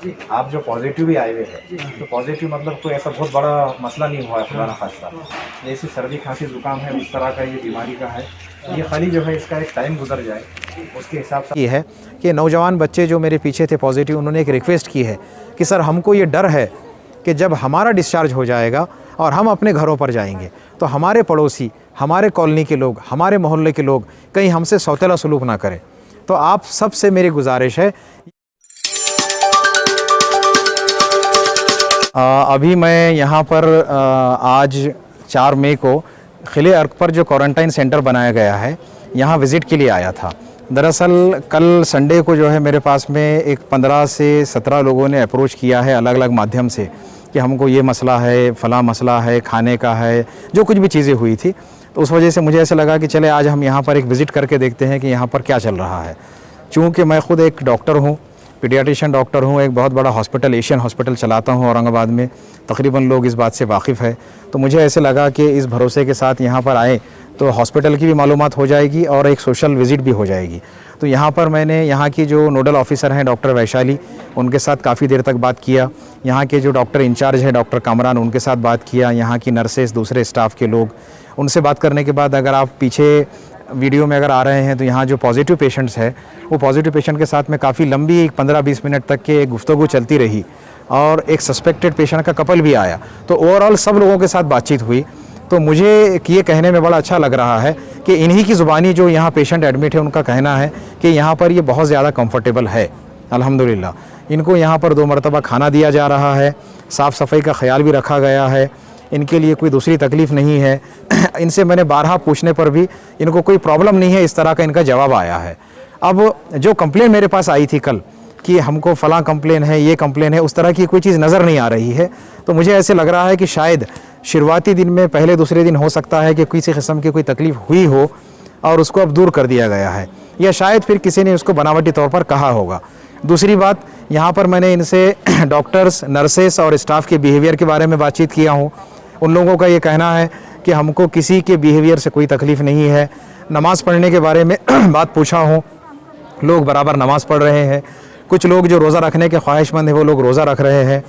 आप जो पॉजिटिव भी आए हुए हैं, तो पॉजिटिव मतलब कोई ऐसा बहुत बड़ा मसला नहीं हुआ है खुदा ना खास्ता। जैसे सर्दी खांसी जुकाम है उस तरह का ये बीमारी का है। ये खाली जो है इसका एक टाइम गुजर जाए उसके हिसाब से। ये है कि नौजवान बच्चे जो मेरे पीछे थे पॉजिटिव, उन्होंने एक रिक्वेस्ट की है कि सर हमको ये डर है कि जब हमारा डिस्चार्ज हो जाएगा और हम अपने घरों पर जाएंगे तो हमारे पड़ोसी, हमारे कॉलोनी के लोग, हमारे मोहल्ले के लोग कहीं हमसे सौतेला सलूक ना करें। तो आप सबसे मेरी गुजारिश है, अभी मैं यहाँ पर आज 4 मई को किले अर्क पर जो क्वारंटाइन सेंटर बनाया गया है यहाँ विज़िट के लिए आया था। दरअसल कल संडे को जो है मेरे पास में एक 15 से 17 लोगों ने अप्रोच किया है अलग अलग माध्यम से कि हमको ये मसला है, फ़लाँ मसला है, खाने का है, जो कुछ भी चीज़ें हुई थी। तो उस वजह से मुझे ऐसा लगा कि चले आज हम यहाँ पर एक विज़िट करके देखते हैं कि यहाँ पर क्या चल रहा है। चूँकि मैं ख़ुद एक डॉक्टर हूँ, पीडियाट्रिशियन डॉक्टर हूँ, एक बहुत बड़ा हॉस्पिटल एशियन हॉस्पिटल चलाता हूँ औरंगाबाद में, तकरीबन लोग इस बात से वाकिफ़ है। तो मुझे ऐसे लगा कि इस भरोसे के साथ यहाँ पर आए तो हॉस्पिटल की भी मालूमात हो जाएगी और एक सोशल विज़िट भी हो जाएगी। तो यहाँ पर मैंने यहाँ की जो नोडल ऑफ़िसर हैं डॉक्टर वैशाली, उनके साथ काफ़ी देर तक बात किया। यहाँ के जो डॉक्टर इंचार्ज हैं डॉक्टर कामरान, उनके साथ बात किया। यहाँ की नर्सेस, दूसरे स्टाफ के लोग, उनसे बात करने के बाद अगर आप पीछे वीडियो में अगर आ रहे हैं तो यहाँ जो पॉजिटिव पेशेंट्स हैं वो पॉजिटिव पेशेंट के साथ में काफ़ी लंबी 15-20 मिनट तक के गुफ्तगू चलती रही और एक सस्पेक्टेड पेशेंट का कपल भी आया। तो ओवरऑल सब लोगों के साथ बातचीत हुई। तो मुझे ये कहने में बड़ा अच्छा लग रहा है कि इन्हीं की ज़ुबानी जो यहाँ पेशेंट एडमिट है उनका कहना है कि यहाँ पर ये बहुत ज़्यादा कंफर्टेबल है अल्हम्दुलिल्लाह। इनको यहाँ पर 2 मरतबा खाना दिया जा रहा है, साफ़ सफाई का ख्याल भी रखा गया है, इनके लिए कोई दूसरी तकलीफ़ नहीं है। इनसे मैंने 12 पूछने पर भी इनको कोई प्रॉब्लम नहीं है, इस तरह का इनका जवाब आया है। अब जो कंप्लेन मेरे पास आई थी कल कि हमको फ़लाँ कंप्लेन है, ये कंप्लेन है, उस तरह की कोई चीज़ नज़र नहीं आ रही है। तो मुझे ऐसे लग रहा है कि शायद शुरुआती दिन में, पहले दूसरे दिन हो सकता है कि किसी किस्म की कोई तकलीफ़ हुई हो और उसको अब दूर कर दिया गया है, या शायद फिर किसी ने उसको बनावटी तौर पर कहा होगा। दूसरी बात, यहाँ पर मैंने इनसे डॉक्टर्स, नर्सेस और स्टाफ के बिहेवियर के बारे में बातचीत किया हूँ। उन लोगों का ये कहना है कि हमको किसी के बिहेवियर से कोई तकलीफ़ नहीं है। नमाज़ पढ़ने के बारे में बात पूछा हूँ, लोग बराबर नमाज़ पढ़ रहे हैं। कुछ लोग जो रोज़ा रखने के ख्वाहिशमंद हैं वो लोग रोज़ा रख रहे हैं।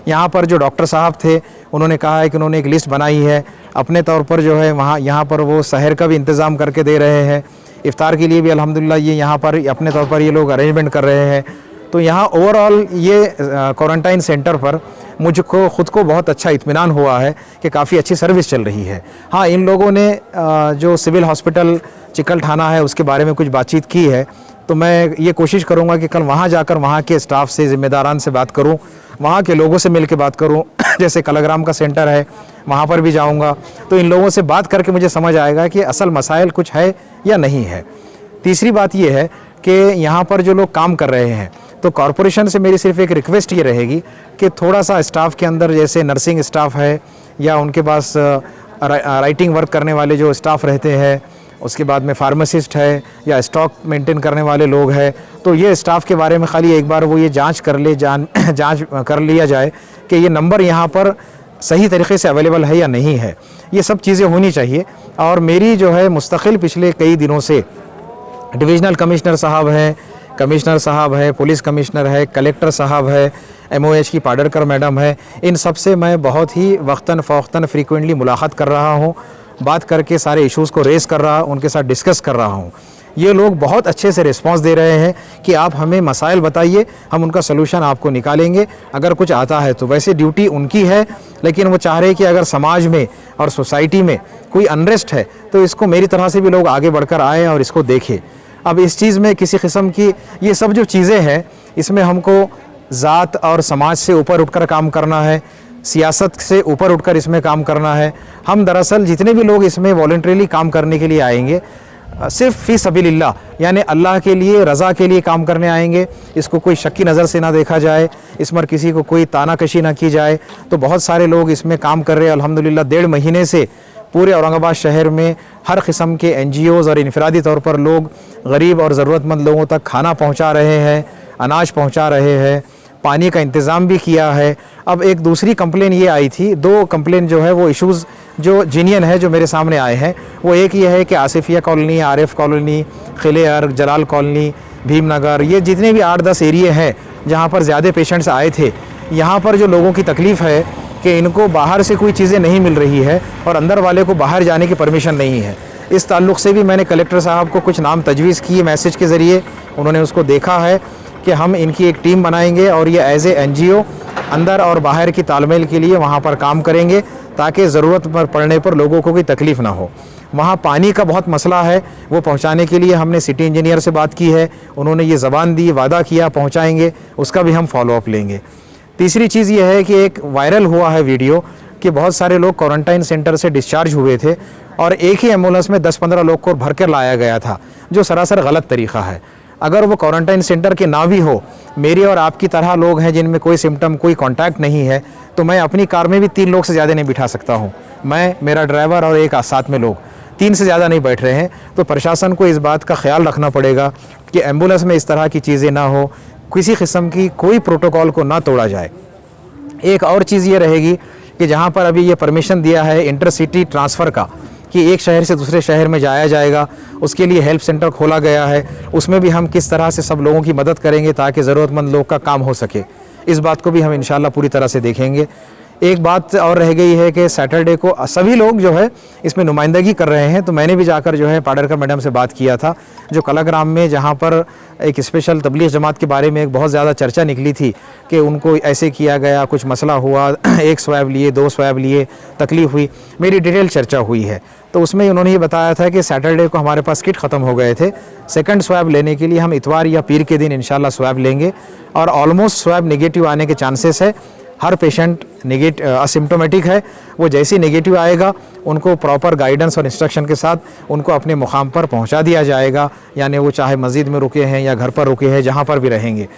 यहाँ पर जो डॉक्टर साहब थे उन्होंने कहा है कि उन्होंने एक लिस्ट बनाई है अपने तौर पर, जो है वहाँ यहाँ पर वो सहर का भी इंतज़ाम करके दे रहे हैं। इफ्तार के लिए भी अल्हम्दुलिल्लाह ये यहाँ पर अपने तौर पर ये लोग अरेंजमेंट कर रहे हैं। तो यहाँ ओवरऑल ये क्वारंटाइन सेंटर पर मुझको ख़ुद को बहुत अच्छा इत्मीनान हुआ है कि काफ़ी अच्छी सर्विस चल रही है। हाँ, इन लोगों ने जो सिविल हॉस्पिटल चिकल ठाना है उसके बारे में कुछ बातचीत की है। तो मैं ये कोशिश करूँगा कि कल वहाँ जाकर वहाँ के स्टाफ से, ज़िम्मेदारान से बात करूँ, वहाँ के लोगों से मिल के बात करूँ। जैसे कलाग्राम का सेंटर है वहाँ पर भी जाऊँगा, तो इन लोगों से बात करके मुझे समझ आएगा कि असल मसाइल कुछ है या नहीं है। तीसरी बात ये है कि यहाँ पर जो लोग काम कर रहे हैं, तो कॉरपोरेशन से मेरी सिर्फ एक रिक्वेस्ट ये रहेगी कि थोड़ा सा स्टाफ के अंदर, जैसे नर्सिंग स्टाफ है या उनके पास राइटिंग वर्क करने वाले जो स्टाफ रहते हैं, उसके बाद में फार्मासिस्ट है या स्टॉक मेंटेन करने वाले लोग हैं, तो ये स्टाफ के बारे में खाली एक बार वो ये जांच कर लिया जाए कि ये नंबर यहाँ पर सही तरीके से अवेलेबल है या नहीं है। ये सब चीज़ें होनी चाहिए। और मेरी जो है मुस्तकिल पिछले कई दिनों से डिविजनल कमिश्नर साहब हैं, कमिश्नर साहब है, पुलिस कमिश्नर है, कलेक्टर साहब है, MOH की पाडरकर मैडम है, इन सब से मैं बहुत ही वक्तन फ़ौक्तन फ्रीक्वेंटली मुलाकात कर रहा हूँ, बात करके सारे इश्यूज़ को रेस कर रहा हूँ, उनके साथ डिस्कस कर रहा हूँ। ये लोग बहुत अच्छे से रिस्पांस दे रहे हैं कि आप हमें मसाइल बताइए, हम उनका सलूशन आपको निकालेंगे अगर कुछ आता है तो। वैसे ड्यूटी उनकी है, लेकिन वो चाह रहे हैं कि अगर समाज में और सोसाइटी में कोई अनरेस्ट है तो इसको मेरी तरह से भी लोग आगे बढ़कर आएँ और इसको देखें। अब इस चीज़ में किसी किस्म की ये सब जो चीज़ें हैं, इसमें हमको ज़ात और समाज से ऊपर उठकर काम करना है, सियासत से ऊपर उठकर इसमें काम करना है। हम दरअसल जितने भी लोग इसमें वॉलंटरीली काम करने के लिए आएंगे, सिर्फ फ़ी सबीलिल्लाह, यानी अल्लाह के लिए, रज़ा के लिए काम करने आएंगे। इसको कोई शक की नज़र से ना देखा जाए, इस पर किसी को कोई तानाकशी ना की जाए। तो बहुत सारे लोग इसमें काम कर रहे हैं अल्हम्दुलिल्लाह। 1.5 महीने से पूरे औरंगाबाद शहर में हर किस्म के NGOs और इनफरादी तौर पर लोग गरीब और ज़रूरतमंद लोगों तक खाना पहुंचा रहे हैं, अनाज पहुंचा रहे हैं, पानी का इंतज़ाम भी किया है। अब एक दूसरी कंप्लेन ये आई थी, 2 कंप्लेन जो है वो इश्यूज़ जो जीनियन है जो मेरे सामने आए हैं, वो एक ये है कि आसिफिया कॉलोनी, आरिफ कॉलोनी, किले अर्क, जलाल कॉलोनी, भीमनगर, ये जितने भी 8-10 एरिए हैं जहाँ पर ज़्यादा पेशेंट्स आए थे, यहाँ पर जो लोगों की तकलीफ़ है कि इनको बाहर से कोई चीज़ें नहीं मिल रही है और अंदर वाले को बाहर जाने की परमिशन नहीं है। इस ताल्लुक़ से भी मैंने कलेक्टर साहब को कुछ नाम तजवीज़ किए मैसेज के ज़रिए, उन्होंने उसको देखा है कि हम इनकी एक टीम बनाएंगे और ये एज ए NGO अंदर और बाहर की तालमेल के लिए वहाँ पर काम करेंगे ताकि ज़रूरत पर पड़ने पर लोगों को कोई तकलीफ़ ना हो। वहाँ पानी का बहुत मसला है, वो पहुँचाने के लिए हमने सिटी इंजीनियर से बात की है, उन्होंने ये ज़बान दी, वादा किया पहुँचाएंगे, उसका भी हम फॉलो अप लेंगे। तीसरी चीज़ ये है कि एक वायरल हुआ है वीडियो कि बहुत सारे लोग क्वारंटाइन सेंटर से डिस्चार्ज हुए थे और एक ही एम्बुलेंस में 10-15 लोग को भर कर लाया गया था, जो सरासर गलत तरीक़ा है। अगर वो क्वारंटाइन सेंटर के ना भी हो, मेरे और आपकी तरह लोग हैं जिनमें कोई सिम्टम, कोई कांटेक्ट नहीं है, तो मैं अपनी कार में भी 3 लोग से ज़्यादा नहीं बिठा सकता हूँ। मैं, मेरा ड्राइवर और एक साथ में लोग, 3 से ज़्यादा नहीं बैठ रहे हैं। तो प्रशासन को इस बात का ख्याल रखना पड़ेगा कि एम्बुलेंस में इस तरह की चीज़ें ना हो, किसी किस्म की कोई प्रोटोकॉल को ना तोड़ा जाए। एक और चीज़ ये रहेगी कि जहाँ पर अभी ये परमिशन दिया है इंटरसिटी ट्रांसफ़र का कि एक शहर से दूसरे शहर में जाया जाएगा, उसके लिए हेल्प सेंटर खोला गया है, उसमें भी हम किस तरह से सब लोगों की मदद करेंगे ताकि ज़रूरतमंद लोग का काम हो सके, इस बात को भी हम इंशाल्लाह पूरी तरह से देखेंगे। एक बात और रह गई है कि सैटरडे को सभी लोग जो है इसमें नुमाइंदगी कर रहे हैं, तो मैंने भी जाकर जो है पाडरकर मैडम से बात किया था, जो कलाग्राम में जहाँ पर एक स्पेशल तबलीग जमात के बारे में एक बहुत ज़्यादा चर्चा निकली थी कि उनको ऐसे किया गया, कुछ मसला हुआ, 1 स्वैब लिए, 2 स्वैब लिए, तकलीफ़ हुई, मेरी डिटेल चर्चा हुई है। तो उसमें उन्होंने ये बताया था कि सैटरडे को हमारे पास किट ख़त्म हो गए थे, सेकंड स्वैब लेने के लिए हम इतवार या पीर के दिन इंशाल्लाह स्वैब लेंगे और ऑलमोस्ट स्वैब नेगेटिव आने के चांसेस है। हर पेशेंट असिम्टोमेटिक है, वो जैसे नेगेटिव आएगा उनको प्रॉपर गाइडेंस और इंस्ट्रक्शन के साथ उनको अपने मुकाम पर पहुंचा दिया जाएगा, यानी वो चाहे मस्जिद में रुके हैं या घर पर रुके हैं, जहां पर भी रहेंगे।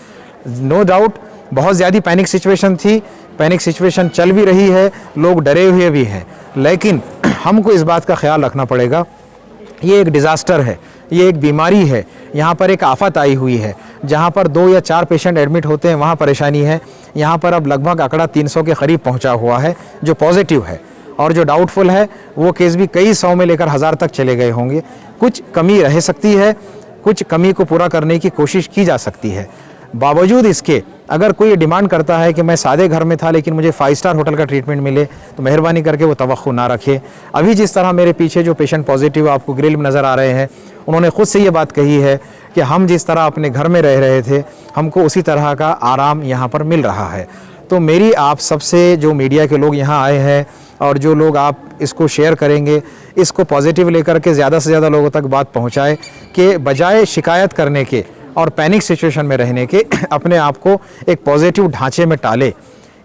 नो डाउट बहुत ज़्यादा पैनिक सिचुएशन थी, पैनिक सिचुएशन चल भी रही है, लोग डरे हुए भी हैं, लेकिन हमको इस बात का ख्याल रखना पड़ेगा, ये एक डिज़ास्टर है, ये एक बीमारी है, यहाँ पर एक आफत आई हुई है। जहाँ पर 2 या 4 पेशेंट एडमिट होते हैं वहाँ परेशानी है, यहाँ पर अब लगभग आंकड़ा 300 के करीब पहुँचा हुआ है जो पॉजिटिव है, और जो डाउटफुल है वो केस भी कई 100 में लेकर 1000 तक चले गए होंगे। कुछ कमी रह सकती है, कुछ कमी को पूरा करने की कोशिश की जा सकती है। बावजूद इसके अगर कोई डिमांड करता है कि मैं सादे घर में था लेकिन मुझे 5 स्टार होटल का ट्रीटमेंट मिले, तो मेहरबानी करके वो तवक्को ना रखे। अभी जिस तरह मेरे पीछे जो पेशेंट पॉजिटिव आपको ग्रिल में नज़र आ रहे हैं, उन्होंने ख़ुद से ये बात कही है कि हम जिस तरह अपने घर में रह रहे थे, हमको उसी तरह का आराम यहाँ पर मिल रहा है। तो मेरी आप सबसे, जो मीडिया के लोग यहाँ आए हैं और जो लोग आप इसको शेयर करेंगे, इसको पॉजिटिव लेकर के ज़्यादा से ज़्यादा लोगों तक बात पहुँचाए कि बजाय शिकायत करने के और पैनिक सिचुएशन में रहने के अपने आप को एक पॉजिटिव ढांचे में टाले।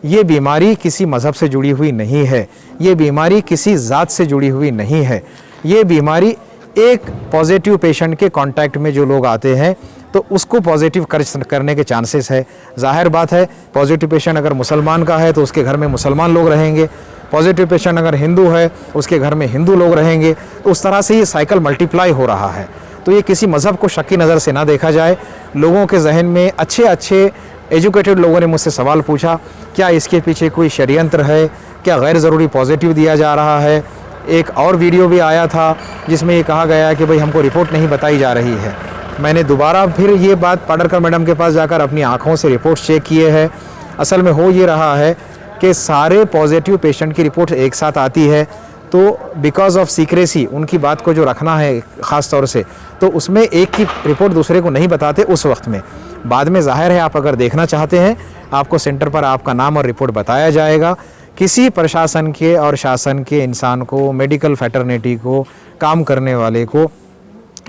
ये बीमारी किसी मज़हब से जुड़ी हुई नहीं है, ये बीमारी किसी ज़ात से जुड़ी हुई नहीं है, ये बीमारी एक पॉजिटिव पेशेंट के कांटेक्ट में जो लोग आते हैं तो उसको पॉजिटिव करने के चांसेस है। जाहिर बात है, पॉजिटिव पेशेंट अगर मुसलमान का है तो उसके घर में मुसलमान लोग रहेंगे, पॉजिटिव पेशेंट अगर हिंदू है उसके घर में हिंदू लोग रहेंगे, तो उस तरह से ये साइकिल मल्टीप्लाई हो रहा है। तो ये किसी मज़हब को शक की नज़र से ना देखा जाए। लोगों के जहन में अच्छे एजुकेटेड लोगों ने मुझसे सवाल पूछा, क्या इसके पीछे कोई षड्यंत्र है, क्या गैर ज़रूरी पॉजिटिव दिया जा रहा है। एक और वीडियो भी आया था जिसमें ये कहा गया कि भाई हमको रिपोर्ट नहीं बताई जा रही है। मैंने दोबारा फिर ये बात पाडरकर मैडम के पास जाकर अपनी आँखों से रिपोर्ट चेक किए हैं। असल में हो ये रहा है कि सारे पॉजिटिव पेशेंट की रिपोर्ट एक साथ आती है, तो बिकॉज ऑफ सीक्रेसी उनकी बात को जो रखना है ख़ास तौर से, तो उसमें एक की रिपोर्ट दूसरे को नहीं बताते उस वक्त में। बाद में ज़ाहिर है आप अगर देखना चाहते हैं, आपको सेंटर पर आपका नाम और रिपोर्ट बताया जाएगा। किसी प्रशासन के और शासन के इंसान को, मेडिकल फैटर्निटी को, काम करने वाले को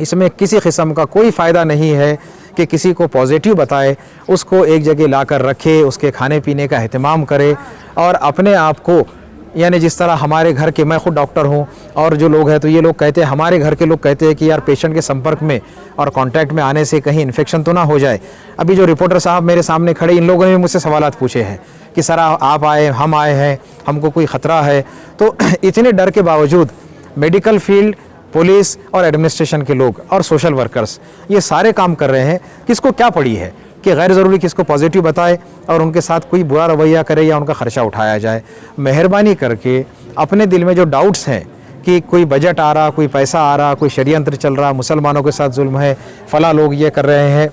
इसमें किसी किस्म का कोई फ़ायदा नहीं है कि किसी को पॉजिटिव बताए, उसको एक जगह ला कर रखे, उसके खाने पीने का अहतमाम करे और अपने आप को, यानी जिस तरह हमारे घर के, मैं ख़ुद डॉक्टर हूँ और जो लोग हैं तो ये लोग कहते हैं, हमारे घर के लोग कहते हैं कि यार पेशेंट के संपर्क में और कांटेक्ट में आने से कहीं इन्फेक्शन तो ना हो जाए। अभी जो रिपोर्टर साहब मेरे सामने खड़े, इन लोगों ने मुझसे सवालात पूछे हैं कि सर आप आए, हम आए हैं, हमको कोई ख़तरा है। तो इतने डर के बावजूद मेडिकल फील्ड, पुलिस और एडमिनिस्ट्रेशन के लोग और सोशल वर्कर्स ये सारे काम कर रहे हैं। किसको क्या पड़ी है कि गैर ज़रूरी किसको पॉजिटिव बताए और उनके साथ कोई बुरा रवैया करे या उनका ख़र्चा उठाया जाए। मेहरबानी करके अपने दिल में जो डाउट्स हैं कि कोई बजट आ रहा, कोई पैसा आ रहा, कोई षड्यंत्र चल रहा, मुसलमानों के साथ जुल्म है, फ़ला लोग ये कर रहे हैं,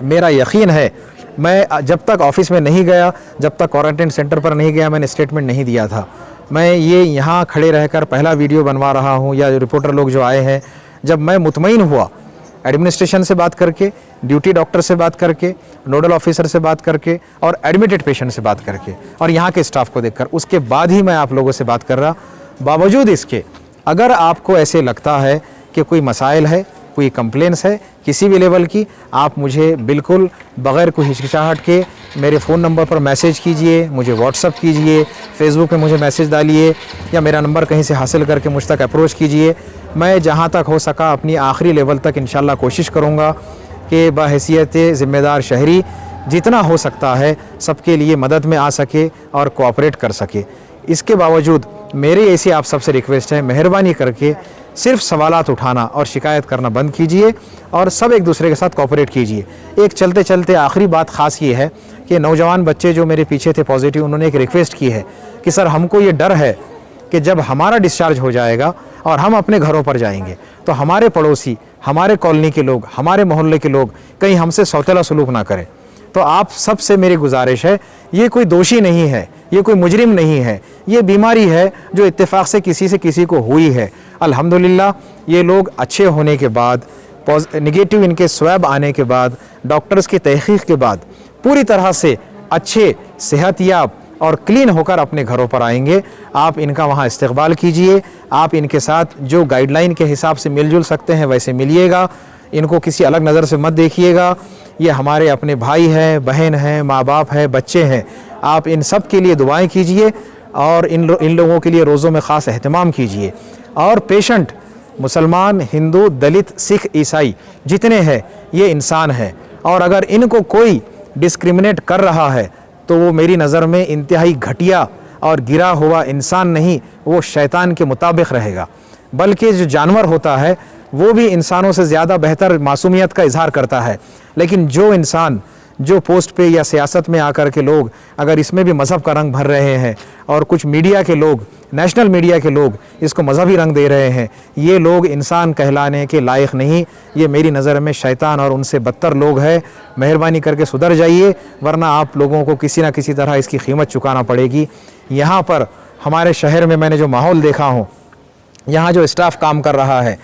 मेरा यकीन है मैं जब तक ऑफिस में नहीं गया, जब तक क्वारंटाइन सेंटर पर नहीं गया, मैंने स्टेटमेंट नहीं दिया था। मैं ये यहाँ खड़े रहकर पहला वीडियो बनवा रहा हूँ, या रिपोर्टर लोग जो आए हैं, जब मैं मुतमईन हुआ एडमिनिस्ट्रेशन से बात करके, ड्यूटी डॉक्टर से बात करके, नोडल ऑफिसर से बात करके और एडमिटेड पेशेंट से बात करके और यहाँ के स्टाफ को देखकर, उसके बाद ही मैं आप लोगों से बात कर रहा। बावजूद इसके अगर आपको ऐसे लगता है कि कोई मसाइल है, कोई कंप्लेंट्स है किसी भी लेवल की, आप मुझे बिल्कुल बग़ैर कोई हिचकिचाहट के मेरे फ़ोन नंबर पर मैसेज कीजिए, मुझे व्हाट्सअप कीजिए, फेसबुक पे मुझे मैसेज डालिए, या मेरा नंबर कहीं से हासिल करके मुझ तक अप्रोच कीजिए। मैं जहाँ तक हो सका अपनी आखिरी लेवल तक इंशाल्लाह कोशिश करूँगा कि बहैसियत ज़िम्मेदार शहरी जितना हो सकता है सबके लिए मदद में आ सके और कोऑपरेट कर सके। इसके बावजूद मेरी ऐसी आप सबसे रिक्वेस्ट है, मेहरबानी करके सिर्फ सवालात उठाना और शिकायत करना बंद कीजिए और सब एक दूसरे के साथ कोऑपरेट कीजिए। एक चलते चलते आखिरी बात ख़ास ये है कि नौजवान बच्चे जो मेरे पीछे थे पॉजिटिव, उन्होंने एक रिक्वेस्ट की है कि सर हमको ये डर है कि जब हमारा डिस्चार्ज हो जाएगा और हम अपने घरों पर जाएंगे तो हमारे पड़ोसी, हमारे कॉलोनी के लोग, हमारे मोहल्ले के लोग कहीं हमसे सौतेला सलूक ना करें। तो आप सब से मेरी गुजारिश है, ये कोई दोषी नहीं है, ये कोई मुजरिम नहीं है, ये बीमारी है जो इत्तेफाक से किसी को हुई है। अल्हम्दुलिल्लाह ये लोग अच्छे होने के बाद, नेगेटिव इनके स्वैब आने के बाद, डॉक्टर्स की तहकीक के बाद पूरी तरह से अच्छे, सेहतयाब और क्लीन होकर अपने घरों पर आएंगे। आप इनका वहाँ इस्तकबाल कीजिए, आप इनके साथ जो गाइडलाइन के हिसाब से मिलजुल सकते हैं वैसे मिलिएगा, इनको किसी अलग नज़र से मत देखिएगा। ये हमारे अपने भाई हैं, बहन हैं, माँ बाप हैं, बच्चे हैं। आप इन सब के लिए दुआएं कीजिए और इन लोगों के लिए रोज़ों में ख़ास एहतमाम कीजिए। और पेशेंट मुसलमान, हिंदू, दलित, सिख, ईसाई जितने हैं ये इंसान हैं, और अगर इनको कोई डिस्क्रिमिनेट कर रहा है तो वो मेरी नज़र में इंतहाई घटिया और गिरा हुआ इंसान नहीं, वो शैतान के मुताबिक रहेगा। बल्कि जो जानवर होता है वो भी इंसानों से ज़्यादा बेहतर मासूमियत का इजहार करता है। लेकिन जो इंसान जो पोस्ट पे या सियासत में आकर के लोग अगर इसमें भी मज़हब का रंग भर रहे हैं और कुछ मीडिया के लोग, नेशनल मीडिया के लोग इसको मज़हबी रंग दे रहे हैं, ये लोग इंसान कहलाने के लायक नहीं, ये मेरी नज़र में शैतान और उनसे बदतर लोग हैं। मेहरबानी करके सुधर जाइए, वरना आप लोगों को किसी न किसी तरह इसकी कीमत चुकाना पड़ेगी। यहाँ पर हमारे शहर में मैंने जो माहौल देखा हूँ, यहाँ जो स्टाफ काम कर रहा है,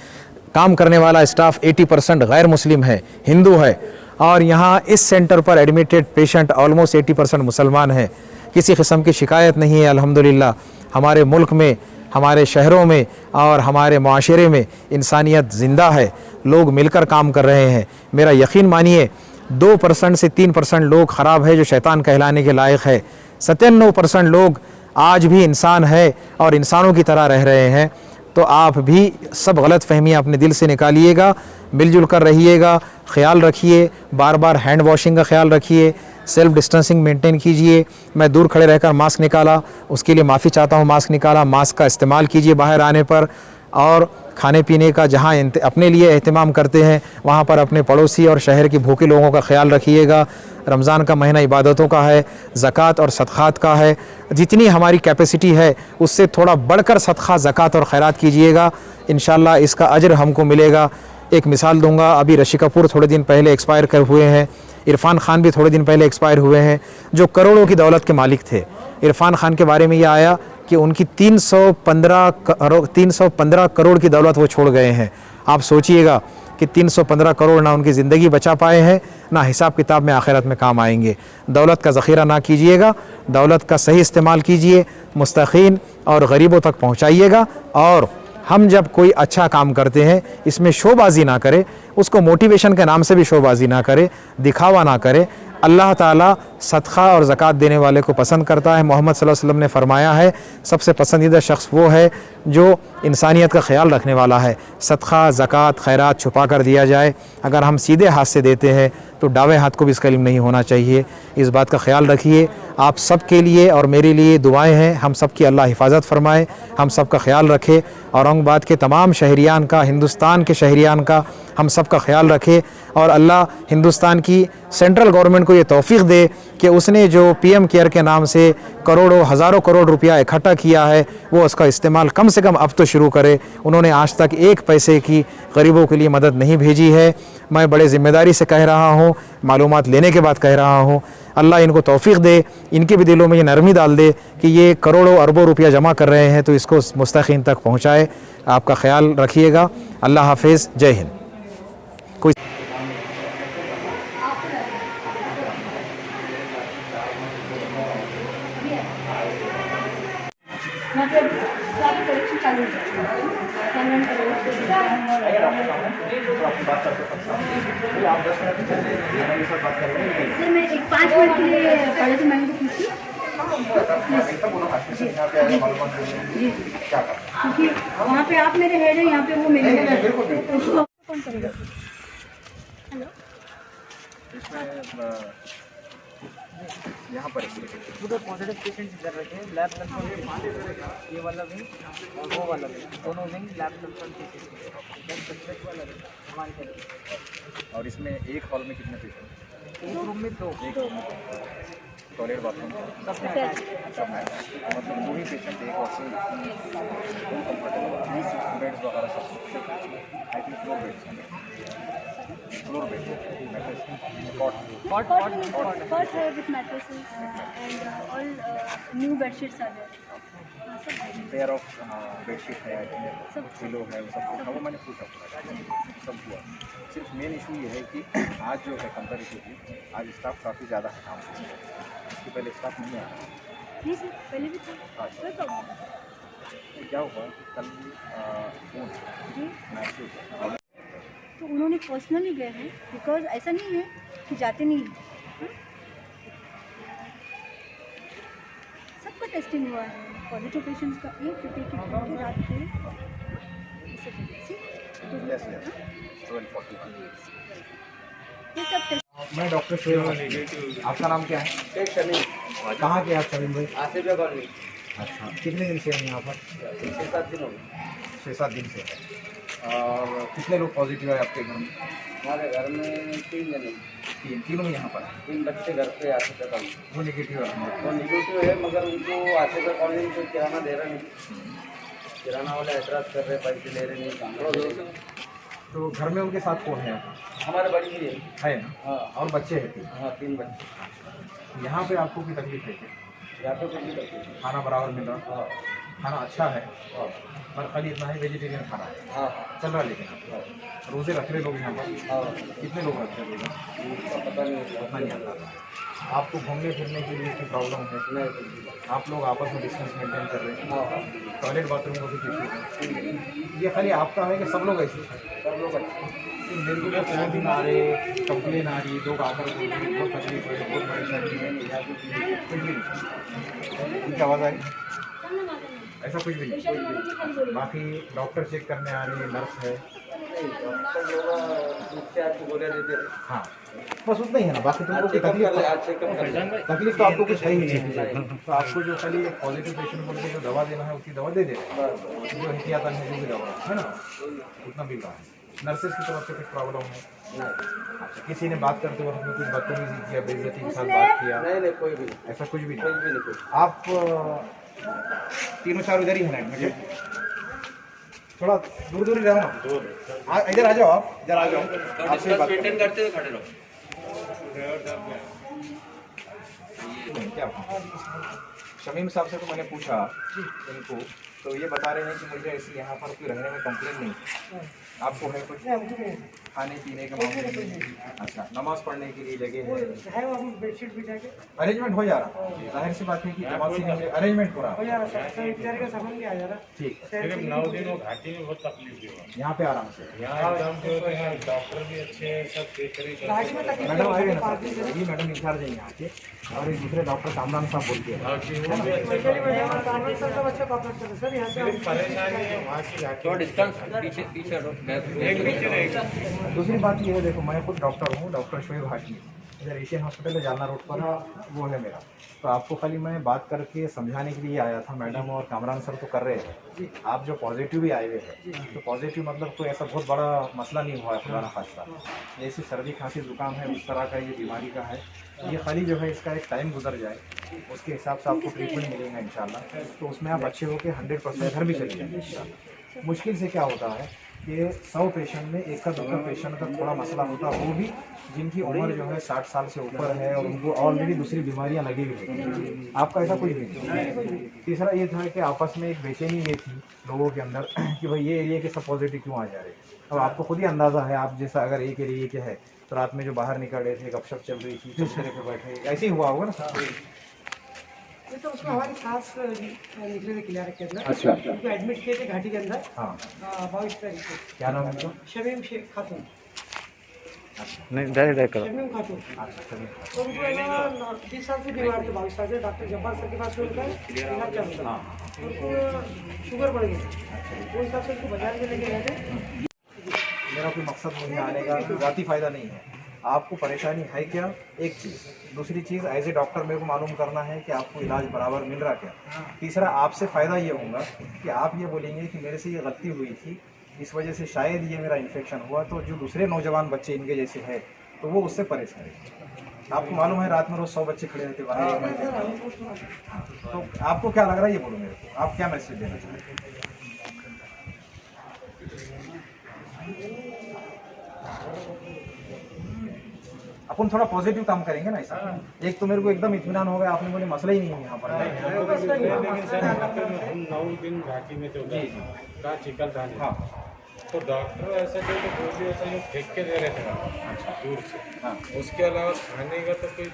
काम करने वाला स्टाफ 80% गैर मुस्लिम है, हिंदू है, और यहाँ इस सेंटर पर एडमिटेड पेशेंट ऑलमोस्ट 80% मुसलमान हैं। किसी किस्म की शिकायत नहीं है। अल्हम्दुलिल्लाह हमारे मुल्क में, हमारे शहरों में और हमारे माशरे में इंसानियत ज़िंदा है, लोग मिलकर काम कर रहे हैं। मेरा यकीन मानिए 2% से 3% लोग ख़राब है जो शैतान कहलाने के लायक है। 97% लोग आज भी इंसान है और इंसानों की तरह रह रहे हैं। तो आप भी सब गलत फहमियाँ अपने दिल से निकालिएगा, मिलजुल कर रहिएगा, ख्याल रखिए, बार बार हैंड वॉशिंग का ख्याल रखिए, सेल्फ डिस्टेंसिंग मेंटेन कीजिए। मैं दूर खड़े रहकर मास्क निकाला, उसके लिए माफ़ी चाहता हूँ। मास्क निकाला, मास्क का इस्तेमाल कीजिए बाहर आने पर, और खाने पीने का जहाँ अपने लिए एहतमाम करते हैं वहाँ पर अपने पड़ोसी और शहर के भूखे लोगों का ख्याल रखिएगा। रमज़ान का महीना इबादतों का है, ज़कात और सदक़ात का है। जितनी हमारी कैपेसिटी है उससे थोड़ा बढ़कर सदक़ा, ज़कात और खैरात कीजिएगा, इंशाअल्लाह इसका अजर हमको मिलेगा। एक मिसाल दूंगा, अभी ऋषि कपूर थोड़े दिन पहले एक्सपायर कर हुए हैं, इरफान खान भी थोड़े दिन पहले एक्सपायर हुए हैं, जो करोड़ों की दौलत के मालिक थे। इरफान खान के बारे में यह आया कि उनकी 315 करोड़ की दौलत वो छोड़ गए हैं। आप सोचिएगा कि 315 करोड़ ना उनकी ज़िंदगी बचा पाए हैं, ना हिसाब किताब में आखिरत में काम आएंगे। दौलत का ज़ख़ीरा ना कीजिएगा, दौलत का सही इस्तेमाल कीजिए, मुस्तकीन और गरीबों तक पहुँचाइएगा। और हम जब कोई अच्छा काम करते हैं इसमें शोबाजी ना करें, उसको मोटिवेशन के नाम से भी शोबाजी ना करें, दिखावा ना करें। अल्लाह ताला सदक़ा और ज़कात देने वाले को पसंद करता है। मोहम्मद सल्लल्लाहु अलैहि वसल्लम ने फरमाया है सबसे पसंदीदा शख्स वो है जो इंसानियत का ख्याल रखने वाला है। सदक़ा, ज़कात, खैरात छुपा कर दिया जाए। अगर हम सीधे हाथ से देते हैं तो दावे हाथ को भी इसका इल्म नहीं होना चाहिए। इस बात का ख्याल रखिए। आप सब के लिए और मेरे लिए दुआएं हैं। हम सब की अल्लाह हिफाजत फरमाए, हम सब का ख्याल रखे। औरंगाबाद के तमाम शहरियान का, हिंदुस्तान के शहरियान का हम सब का ख्याल रखे और अल्लाह हिंदुस्तान की सेंट्रल गवर्नमेंट को ये तौफीक दे कि उसने जो पीएम केयर के नाम से करोड़ों हज़ारों करोड़ रुपया इकट्ठा किया है वो उसका इस्तेमाल कम से कम अब तो शुरू करे। उन्होंने आज तक एक पैसे की गरीबों के लिए मदद नहीं भेजी है। मैं बड़े ज़िम्मेदारी से कह रहा हूँ, मालूमात लेने के बाद कह रहा हूँ। अल्लाह इनको तौफीक दे, इनके भी दिलों में ये नरमी डाल दे कि ये करोड़ों अरबों रुपया जमा कर रहे हैं तो इसको मुस्तकीन तक पहुँचाए। आपका ख्याल रखिएगा। अल्लाह हाफिज़। जय हिंद। कोई यहाँ पे सारी कलेक्शन चालू है। आप 10 मिनट मेरे साथ बात करेंगे। सर मैं एक 5 मिनट के लिए पहले तो मैंने पूछी जी क्या कर क्योंकि वहाँ पे आप मेरे हेड हैं, यहाँ पे वो मेरे हेड हैं। बिल्कुल कौन करेगा? हेलो यहाँ पर पूरे पॉजिटिव पेशेंट्स इधर रखे हैं। लैब कंसल्टेंट ये वाला विंग और वो वाला विंग, दोनों विंग लैब कंसल्टेंट वाला विंग हमारे लिए। और इसमें एक हॉल में कितने पेशेंट? एक रूम में दो टॉयलेट बाथरूम सब में अटैच। सब है, मतलब दो ही पेशेंट एक वॉशरूम कंफर्टेबल बेड्स वगैरह सब I think floor bed cot Cot है with mattresses and all new bed sheets are there. Pair of bedsheet है, आई थिंक पिलो है, वो सब कुछ वो मैंने पूछा सब हुआ। सिर्फ मेन इशू ये है कि आज जो है कंपेरेटिवली आज स्टाफ काफ़ी ज़्यादा है काम से, इसके पहले स्टाफ नहीं आया। नहीं सर पहले भी था, कोई प्रॉब्लम नहीं। तो क्या हुआ कि कल फोन जी मैसेज तो उन्होंने पर्सनली गए हैं, बिकॉज ऐसा नहीं है कि जाते नहीं हैं। सबका टेस्टिंग हुआ है, पॉजिटिव पेशेंट्स का एक रात के ये सब टेस्ट। मैं डॉक्टर शोएब, आपका नाम क्या है? कहाँ के आप सलीम भाई? आसिफिया कॉलोनी। अच्छा, कितने दिन से हैं यहाँ पर? 6-7 दिन हो गए 6-7 दिन से है। और कितने लोग पॉजिटिव है आपके घर में? हमारे घर में 3 जने, तीनों में यहाँ पर है। 3 बच्चे घर पे आसिफिया कॉलोनी। वो नेगेटिव है। वो निगेटिव है मगर उनको आसिफिया कॉलोनी से किराना दे रहा नहीं, किराना वाले एतराज़ कर रहे, पैसे ले रहे नहीं। तो घर में उनके साथ कौन है? हमारे बड़ी ही है ना? हाँ और बच्चे हैं तीन। हाँ 3 बच्चे। यहाँ पे आपको कोई तकलीफ है क्या? या तो कुछ भी करते हैं। खाना बराबर मिल रहा? हाँ खाना अच्छा है हाँ पर खाली इतना है वेजिटेरियन खाना है हाँ चल रहा है। लेकिन रोज़े रख रहे लोग यहाँ पर? हाँ कितने लोग रखते हैं? उसका पता नहीं है। उतना नहीं आता। आपको घूमने फिरने के लिए कोई प्रॉब्लम है? नहीं, आप लोग आपस में डिस्टेंस मेंटेन कर रहे हैं? हाँ टॉयलेट बाथरूम का भी इशू है? ये खाली आपका है कि सब लोग ऐसे हैं? सब लोग अच्छे। मेरे को तो दिन आ रहे, कंप्लेन आ रही, लोग आकर बोल रहे हैं, बहुत तकलीफ है, बहुत परेशानी है, कुछ भी नहीं। उनकी आवाज़ आ रही? ऐसा कुछ भी नहीं। बाकी डॉक्टर चेक करने आ रहे हैं, नर्स है? सब लोग मुझसे आपको गोलियाँ देते हैं। हाँ बस उतना ही है ना, बाकी तुमको कोई तकलीफ तो आपको कुछ है ही नहीं। तो आपको जो खाली पॉजिटिव पेशेंट बोल के जो दवा देना है उसकी दवा दे दे, जो एहतियातन है जो भी दवा है ना उतना मिल रहा है। नर्सेज की तरफ से कुछ प्रॉब्लम है? अच्छा, किसी ने बात करते वक्त में कुछ बदतमीजी किया, बेइज्जती के साथ बात किया? नहीं कोई भी ऐसा कुछ भी कोई नहीं। भी नहीं कुछ। आप तीनों चार इधर ही हैं एडमिटेड? थोड़ा दूर दूर ही रहो ना। इधर आ जाओ, आप इधर आ जाओ, आपसे बात करें। करते हुए खड़े रहो। क्या शमीम साहब से तो मैंने पूछा इनको, तो ये बता रहे हैं कि मुझे ऐसे यहाँ पर कोई रहने में कंप्लेन नहीं। आपको है कुछ खाने पीने का मामले में? अच्छा, नमाज पढ़ने के लिए जगह है? बेडशीट बिछा के अरेंजमेंट हो जा रहा? जाहिर सी बात है कि जमात से अरेंजमेंट हो रहा। का सामान भी आ जा रहा। ठीक, सिर्फ 9 दिन वो घाटी में बहुत तकलीफ हुआ। यहाँ पे आराम से। यहाँ एकदम जो है डॉक्टर भी अच्छे हैं, सब देख रहे हैं। मैडम आए ना, ये मैडम इंचार्ज है यहाँ के, और एक दूसरे डॉक्टर कामरान साहब बोलते हैं। सिर्फ परेशानी है वहाँ की घाटी। पीछे एक पीछे रहेगा। दूसरी बात ये है, देखो मैं खुद डॉक्टर हूँ, डॉक्टर शोएब हाशमी। इधर एशियन हॉस्पिटल है जालना रोड पर, वो है मेरा। तो आपको खाली मैं बात करके समझाने के लिए आया था। मैडम और कामरान सर तो कर रहे हैं, आप जो पॉजिटिव भी आए हुए हैं, तो पॉजिटिव मतलब कोई ऐसा बहुत बड़ा मसला नहीं हुआ है खुदा ना खास्ता। जैसे सर्दी खांसी जुकाम है उस तरह का ये बीमारी का है। ये खाली जो है इसका एक टाइम गुजर जाए, उसके हिसाब से आपको ट्रीटमेंट मिलेगा इंशाल्लाह। तो उसमें आप अच्छे होकर 100% घर भी चले जाएंगे इंशाल्लाह। मुश्किल से क्या होता है कि 100 पेशेंट में एक का दूसरा पेशेंट का थोड़ा मसला होता है, वो भी जिनकी उम्र जो है 60 साल से ऊपर है और उनको ऑलरेडी दूसरी बीमारियां लगी हुई हैं। आपका ऐसा कुछ भी नहीं। तीसरा ये था कि आपस में एक बेचैनी ये थी लोगों के अंदर कि भाई ये एरिया के सब पॉजिटिव क्यों आ जा रहे हैं। अब आपको खुद ही अंदाज़ा है, आप जैसा अगर एक एरिया के है तो रात में जो बाहर निकल रहे थे, गपशप चल रही थी, चौधरे पे बैठे, ऐसे ही हुआ होगा ना। ये तो उसमें हमारी सांस निकले थे क्लियर के अंदर। अच्छा। उनको एडमिट किए थे घाटी के अंदर। हाँ, 22 तारीख को। क्या नाम है उनका? शमीम शेख खातून। नहीं डायरेक्ट करो। शमीम खातून। अच्छा, चलिए। तो उनको है ना 20 साल से बीमार थे, 22 साल से। डॉक्टर जब्बार सर के पास में उनका इलाज चल रहा था। उनको शुगर बढ़ गई, वो हिसाब से उनको बाजार में लेके गए थे। मेरा कोई मकसद नहीं है आने का, ज़ाती फ़ायदा नहीं है। आपको परेशानी है क्या, एक चीज़। दूसरी चीज़, एज ए डॉक्टर मेरे को मालूम करना है कि आपको इलाज बराबर मिल रहा क्या। तीसरा, आपसे फ़ायदा ये होगा कि आप ये बोलेंगे कि मेरे से ये गलती हुई थी, इस वजह से शायद ये मेरा इन्फेक्शन हुआ, तो जो दूसरे नौजवान बच्चे इनके जैसे हैं तो वो उससे परेशान है। आपको मालूम है रात में रोज़ 100 बच्चे खड़े रहते बाहर। तो आपको क्या लग रहा है ये बोलो मेरे को, आप क्या मैसेज देना चाहते हैं? अपन थोड़ा पॉजिटिव काम करेंगे ना ऐसा। एक तो मेरे को एकदम इत्मीनान हो गया, आपने बोले मसला ही नहीं है यहाँ पर। लेकिन सर हम 9 दिन घाटी में थे उधर का चिकन था। हाँ, तो डॉक्टर ऐसा जो तो बोली ऐसा जो फेंक के दे रहे थे दूर से। हाँ। उसके अलावा खाने का तो कोई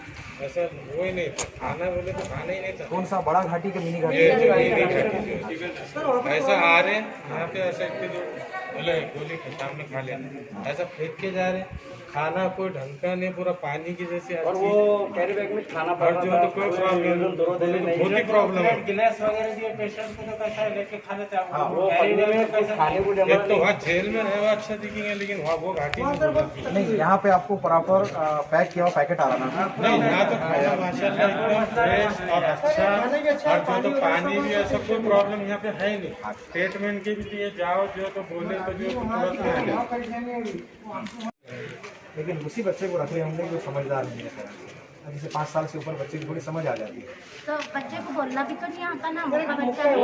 ऐसा वो ही नहीं था, खाना बोले तो खाना ही नहीं था। कौन सा, बड़ा घाटी के मिनी घाटी? ये जो मिनी घाटी जो ऐसा आ रहे यहाँ पे ऐसा जो बोले गोली सामने खा लेना, ऐसा फेंक के जा रहे। खाना कोई ढंग का नहीं, पूरा पानी की जैसे, और वो कैरी बैग में खाना और जो तो कोई प्रॉब्लम बहुत ही प्रॉब्लम है। गिलास वगैरह दिए पेशेंट को तो कैसा है लेके खा लेते हैं। हाँ, वो कैरी बैग में कैसा खाने को जमा एक तो वहाँ जेल में रहे वो अच्छा दिखेंगे, लेकिन वहाँ वो घाटी में नहीं, यहाँ पे आपको प्रॉपर पैक किया हुआ पैकेट आ रहा ना। नहीं, यहाँ तो खाना माशाल्लाह एकदम फ्रेश और अच्छा, और जो तो पानी भी ऐसा कोई प्रॉब्लम यहाँ पे है ही नहीं। ट्रीटमेंट के भी लिए जाओ जो तो बोले तो जो तुरंत लेकिन उसी बच्चे को रख रहे होंगे जो समझदार नहीं है। जैसे 5 साल से ऊपर बच्चे की थोड़ी समझ आ जाती है। तो बच्चे को बोलना भी तो नहीं आता ना, मुक्का बच्चा है।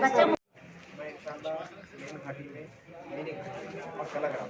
बच्चा मैं इंशाल्लाह घाटी में और चला गया